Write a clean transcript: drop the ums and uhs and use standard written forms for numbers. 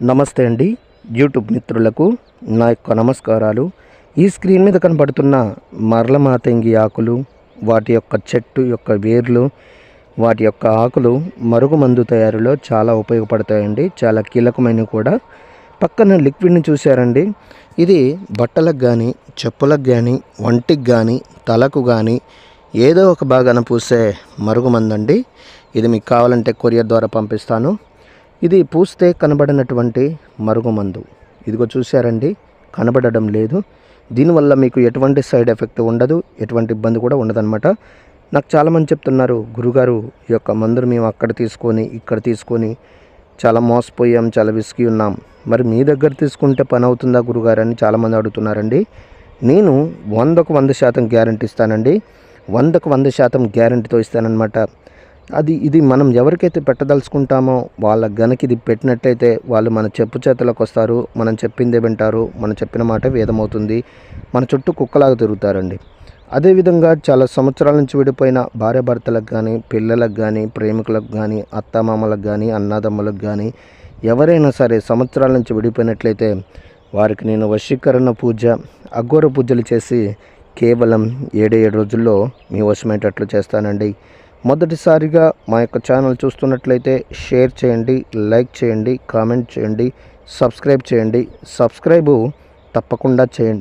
నమస్తే అండి. యూట్యూబ్ మిత్రులకు నా యొక్క నమస్కారాలు. ఈ స్క్రీన్ మీద కనబడుతున్న మరలమాతంగి ఆకులు, వాటి యొక్క చెట్టు యొక్క వేర్లు, వాటి యొక్క ఆకులు మరుగుమందు తయారీలో చాలా ఉపయోగపడతాయండి. చాలా కీలకమైనవి కూడా. పక్కన లిక్విడ్ని చూశారండి. ఇది బట్టలకు కానీ, చెప్పులకు కానీ, వంటికి కానీ, తలకు కానీ ఏదో ఒక భాగాన పూసే మరుగుమందండి. ఇది మీకు కావాలంటే కొరియర్ ద్వారా పంపిస్తాను. ఇది పూస్తే కనబడినటువంటి మరుగుమందు. ఇదిగో చూశారండి, కనబడడం లేదు. దీనివల్ల మీకు ఎటువంటి సైడ్ ఎఫెక్ట్ ఉండదు, ఎటువంటి ఇబ్బంది కూడా ఉండదన్నమాట. నాకు చాలామంది చెప్తున్నారు, గురుగారు ఈ యొక్క మందులు మేము అక్కడ తీసుకొని ఇక్కడ తీసుకొని చాలా మోసపోయాం, చాలా విసిగి ఉన్నాం, మరి మీ దగ్గర తీసుకుంటే పని అవుతుందా గురుగారు అని చాలామంది అడుగుతున్నారండి. నేను 100కు 100% గ్యారంటీ ఇస్తానండి. 100కు 100% గ్యారంటీతో ఇస్తానన్నమాట. ఇది మనం ఎవరికైతే పెట్టదలుచుకుంటామో వాళ్ళ గనక ఇది పెట్టినట్టయితే వాళ్ళు మన చెప్పు చేతలకు వస్తారు, మనం చెప్పిందే వింటారు, మనం చెప్పిన మాట వేదమవుతుంది, మన చుట్టూ కుక్కలాగా తిరుగుతారండి. అదేవిధంగా చాలా సంవత్సరాల నుంచి విడిపోయిన భార్యాభర్తలకు కానీ, పిల్లలకు కానీ, ప్రేమికులకు కానీ, అత్తామామలకు కానీ, అన్నాదమ్ములకు కానీ ఎవరైనా సరే సంవత్సరాల నుంచి విడిపోయినట్లయితే వారికి నేను వశీకరణ పూజ, అఘోర పూజలు చేసి కేవలం 7 రోజుల్లో మీ వశమయ్యేటట్లు చేస్తానండి. మొదటిసారిగా మా యొక్క ఛానల్ చూస్తున్నట్లయితే షేర్ చేయండి, లైక్ చేయండి, కామెంట్ చేయండి, సబ్స్క్రైబ్ చేయండి. సబ్స్క్రైబు తప్పకుండా చేయండి.